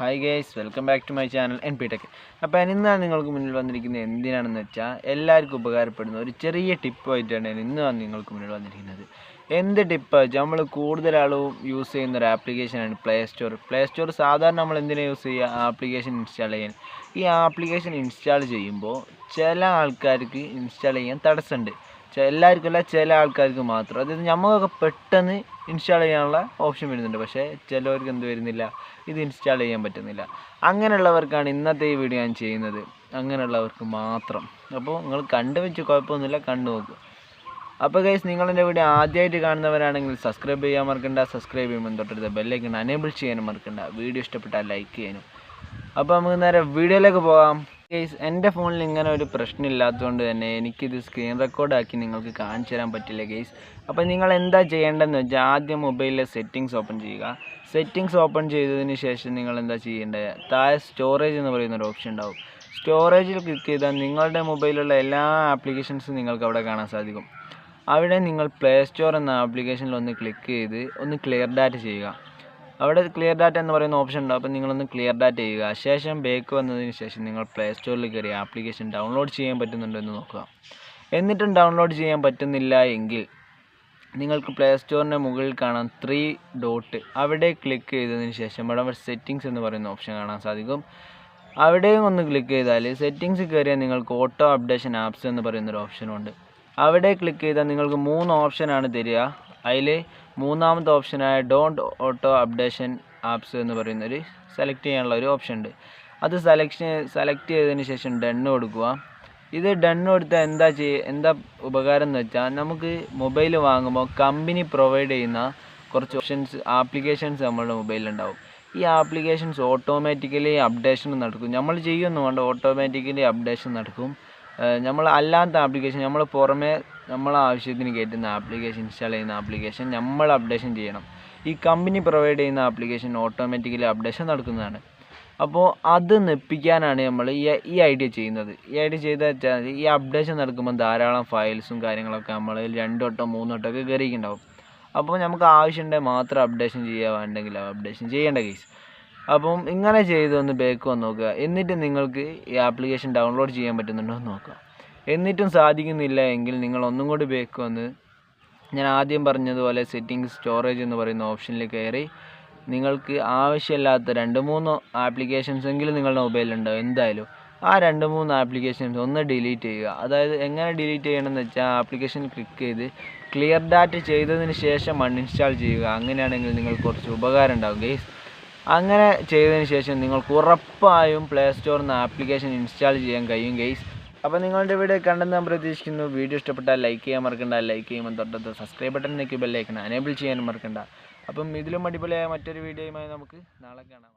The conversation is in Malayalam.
Hi guys, welcome back to my channel NP Tech. അപ്പോൾ ഇന്നാണ് നിങ്ങൾക്ക് മുന്നിൽ വന്നിരിക്കുന്നത് എന്തിനാണെന്ന് വെച്ചാൽ എല്ലാവർക്കും ഉപകാരപ്പെടുന്ന ഒരു ചെറിയ ടിപ്പായിട്ടാണ് ഇന്ന് നിങ്ങൾക്ക് മുന്നിൽ വന്നിരിക്കുന്നത്. എന്ത് ടിപ്പ് വെച്ചാൽ നമ്മൾ കൂടുതൽ ആളും യൂസ് ചെയ്യുന്ന ഒരു ആപ്ലിക്കേഷനാണ് പ്ലേ സ്റ്റോർ. സാധാരണ നമ്മൾ എന്തിനാണ് യൂസ് ചെയ്യുക? ആപ്ലിക്കേഷൻ ഇൻസ്റ്റാൾ ചെയ്യാൻ. ഈ ആപ്ലിക്കേഷൻ ഇൻസ്റ്റാൾ ചെയ്യുമ്പോൾ ചില ആൾക്കാർക്ക് ഇൻസ്റ്റാൾ ചെയ്യാൻ തടസ്സമുണ്ട്. എല്ലാവർക്കും അല്ല, ചില ആൾക്കാർക്ക് മാത്രം. അതായത് നമുക്കൊക്കെ പെട്ടെന്ന് ഇൻസ്റ്റാൾ ചെയ്യാനുള്ള ഓപ്ഷൻ വരുന്നുണ്ട്, പക്ഷേ ചിലവർക്ക് എന്ത് വരുന്നില്ല, ഇത് ഇൻസ്റ്റാൾ ചെയ്യാൻ പറ്റുന്നില്ല. അങ്ങനെയുള്ളവർക്കാണ് ഇന്നത്തെ ഈ വീഡിയോ ഞാൻ ചെയ്യുന്നത്, അങ്ങനെയുള്ളവർക്ക് മാത്രം. അപ്പോൾ നിങ്ങൾ കണ്ടു വെച്ച് കുഴപ്പമൊന്നുമില്ല, കണ്ടു നോക്കുക. അപ്പോൾ ഗൈസ്, നിങ്ങളെൻ്റെ വീഡിയോ ആദ്യമായിട്ട് കാണുന്നവരാണെങ്കിൽ സബ്സ്ക്രൈബ് ചെയ്യാൻ മറക്കണ്ട. സബ്സ്ക്രൈബ് ചെയ്യുമ്പോൾ തൊട്ടടുത്ത ബെല്ലൈക്കൺ എനേബിൾ ചെയ്യാനും മറക്കണ്ട. വീഡിയോ ഇഷ്ടപ്പെട്ടാൽ ലൈക്ക് ചെയ്യാനും. അപ്പോൾ നമുക്ക് നേരെ വീഡിയോയിലേക്ക് പോകാം. ഗൈസ്, എൻ്റെ ഫോണിൽ ഇങ്ങനെ ഒരു പ്രശ്നമില്ലാത്തതുകൊണ്ട് തന്നെ എനിക്കിത് സ്ക്രീൻ റെക്കോർഡാക്കി നിങ്ങൾക്ക് കാണിച്ചു തരാൻ പറ്റില്ല ഗൈസ്. അപ്പോൾ നിങ്ങൾ എന്താ ചെയ്യേണ്ടതെന്ന് വെച്ചാൽ ആദ്യം മൊബൈലിലെ സെറ്റിങ്സ് ഓപ്പൺ ചെയ്യുക. സെറ്റിങ്സ് ഓപ്പൺ ചെയ്തതിന് ശേഷം നിങ്ങൾ എന്താ ചെയ്യേണ്ടത്? താഴെ സ്റ്റോറേജ് എന്ന് പറയുന്നൊരു ഓപ്ഷൻ ഉണ്ടാവും. സ്റ്റോറേജിൽ ക്ലിക്ക് ചെയ്താൽ നിങ്ങളുടെ മൊബൈലിലുള്ള എല്ലാ ആപ്ലിക്കേഷൻസും നിങ്ങൾക്ക് അവിടെ കാണാൻ സാധിക്കും. അവിടെ നിങ്ങൾ പ്ലേ സ്റ്റോർ എന്ന ആപ്ലിക്കേഷനിൽ ഒന്ന് ക്ലിക്ക് ചെയ്ത് ഒന്ന് ക്ലിയർ ഡാറ്റ ചെയ്യുക. അവിടെ ക്ലിയർ ഡാറ്റ എന്ന് പറയുന്ന ഓപ്ഷൻ ഉണ്ട്. അപ്പോൾ നിങ്ങളൊന്ന് ക്ലിയർ ഡാറ്റ ചെയ്യുക. ശേഷം ബാക്ക് വന്നതിന് ശേഷം നിങ്ങൾ പ്ലേ സ്റ്റോറിൽ കയറി ആപ്ലിക്കേഷൻ ഡൗൺലോഡ് ചെയ്യാൻ പറ്റുന്നുണ്ടോ എന്ന് നോക്കുക. എന്നിട്ടും ഡൗൺലോഡ് ചെയ്യാൻ പറ്റുന്നില്ല എങ്കിൽ നിങ്ങൾക്ക് പ്ലേ സ്റ്റോറിൻ്റെ മുകളിൽ കാണാം 3 ഡോട്ട്. അവിടെ ക്ലിക്ക് ചെയ്തതിന് ശേഷം അവിടെ സെറ്റിങ്സ് എന്ന് പറയുന്ന ഓപ്ഷൻ കാണാൻ സാധിക്കും. അവിടെയും ഒന്ന് ക്ലിക്ക് ചെയ്താൽ സെറ്റിങ്സ് കയറിയാൽ നിങ്ങൾക്ക് ഓട്ടോ അപ്ഡേഷൻ ആപ്സ് എന്ന് പറയുന്നൊരു ഓപ്ഷനുണ്ട്. അവിടെ ക്ലിക്ക് ചെയ്താൽ നിങ്ങൾക്ക് 3 ഓപ്ഷനാണ് തരിക. അതിൽ മൂന്നാമത്തെ ഓപ്ഷനായ ഡോണ്ട് ഓട്ടോ അപ്ഡേഷൻ ആപ്സ് എന്ന് പറയുന്നൊരു സെലക്ട് ചെയ്യാനുള്ള ഒരു ഓപ്ഷൻ ഉണ്ട്. അത് സെലക്ട് ചെയ്തതിന് ശേഷം ഡണ്ണ് കൊടുക്കുക. ഇത് ഡണ്ണ് കൊടുത്താൽ എന്താ ഉപകാരം എന്ന് വെച്ചാൽ നമുക്ക് മൊബൈൽ വാങ്ങുമ്പോൾ കമ്പനി പ്രൊവൈഡ് ചെയ്യുന്ന കുറച്ച് ആപ്ലിക്കേഷൻസ് നമ്മളുടെ മൊബൈലിലുണ്ടാവും. ഈ ആപ്ലിക്കേഷൻസ് ഓട്ടോമാറ്റിക്കലി അപ്ഡേഷൻ നടക്കും. നമ്മൾ ചെയ്യുമെന്ന് വേണ്ട, ഓട്ടോമാറ്റിക്കലി അപ്ഡേഷൻ നടക്കും. നമ്മൾ അല്ലാത്ത ആപ്ലിക്കേഷൻ, നമ്മൾ പുറമേ നമ്മളെ ആവശ്യത്തിന് കയറ്റുന്ന ആപ്ലിക്കേഷൻ, ഇൻസ്റ്റാൾ ചെയ്യുന്ന ആപ്ലിക്കേഷൻ നമ്മൾ അപ്ഡേഷൻ ചെയ്യണം. ഈ കമ്പനി പ്രൊവൈഡ് ചെയ്യുന്ന ആപ്ലിക്കേഷൻ ഓട്ടോമാറ്റിക്കലി അപ്ഡേഷൻ നടക്കുന്നതാണ്. അപ്പോൾ അത് നെപ്പിക്കാനാണ് നമ്മൾ ഈ ഐഡിയ ചെയ്യുന്നത്. ഈ ഐഡിയ ചെയ്താൽ വെച്ചാൽ ഈ അപ്ഡേഷൻ നടക്കുമ്പോൾ ധാരാളം ഫയൽസും കാര്യങ്ങളൊക്കെ നമ്മൾ 2 വട്ടം 3 വട്ടമൊക്കെ കയറിയിട്ടുണ്ടാവും. അപ്പോൾ നമുക്ക് ആവശ്യമുണ്ടെങ്കിൽ മാത്രം അപ്ഡേഷൻ ചെയ്യുക, വേണ്ടെങ്കിൽ അപ്ഡേഷൻ ചെയ്യേണ്ട കേസ്. അപ്പം ഇങ്ങനെ ചെയ്തൊന്ന് ബാക്ക് വന്ന് നോക്കുക. എന്നിട്ട് നിങ്ങൾക്ക് ഈ ആപ്ലിക്കേഷൻ ഡൗൺലോഡ് ചെയ്യാൻ പറ്റുന്നുണ്ടോ എന്ന് നോക്കുക. എന്നിട്ടും സാധിക്കുന്നില്ല എങ്കിൽ നിങ്ങൾ ഒന്നും കൂടി ബാക്ക് വന്ന് ഞാൻ ആദ്യം പറഞ്ഞതുപോലെ സെറ്റിംഗ്സ് സ്റ്റോറേജ് എന്ന് പറയുന്ന ഓപ്ഷനിൽ കയറി നിങ്ങൾക്ക് ആവശ്യമില്ലാത്ത 2-3 ആപ്ലിക്കേഷൻസ് എങ്കിലും നിങ്ങളുടെ മൊബൈലുണ്ടാവും എന്തായാലും. ആ 2-3 ആപ്ലിക്കേഷൻസ് ഒന്ന് ഡിലീറ്റ് ചെയ്യുക. അതായത് എങ്ങനെ ഡിലീറ്റ് ചെയ്യണമെന്ന് വെച്ചാൽ ആപ്ലിക്കേഷൻ ക്ലിക്ക് ചെയ്ത് ക്ലിയർ ഡാറ്റ ചെയ്തതിന് ശേഷം അൺഇൻസ്റ്റാൾ ചെയ്യുക. അങ്ങനെയാണെങ്കിൽ നിങ്ങൾക്ക് കുറച്ച് ഉപകാരം ഉണ്ടാവും ഗൈസ്. അങ്ങനെ ചെയ്തതിന് ശേഷം നിങ്ങൾക്ക് ഉറപ്പായും പ്ലേ സ്റ്റോറിൽ നിന്ന് ആപ്ലിക്കേഷൻ ഇൻസ്റ്റാൾ ചെയ്യാൻ കഴിയും ഗൈസ്. അപ്പോൾ നിങ്ങളുടെ വീഡിയോ കണ്ടെന്ന് ഞാൻ പ്രതീക്ഷിക്കുന്നു. വീഡിയോ ഇഷ്ടപ്പെട്ടാൽ ലൈക്ക് ചെയ്യാൻ മറക്കണ്ട. ലൈക്ക് ചെയ്യുമ്പോൾ തൊട്ടടുത്ത സബ്സ്ക്രൈബ് ബട്ടൺ ഞെക്കി ബെല്ലൈക്കൺ എനേബിൾ ചെയ്യാനും മറക്കണ്ട. അപ്പം ഇതിലും അടിപൊളിയായ മറ്റൊരു വീഡിയോയുമായി നമുക്ക് നാളെ കാണാം.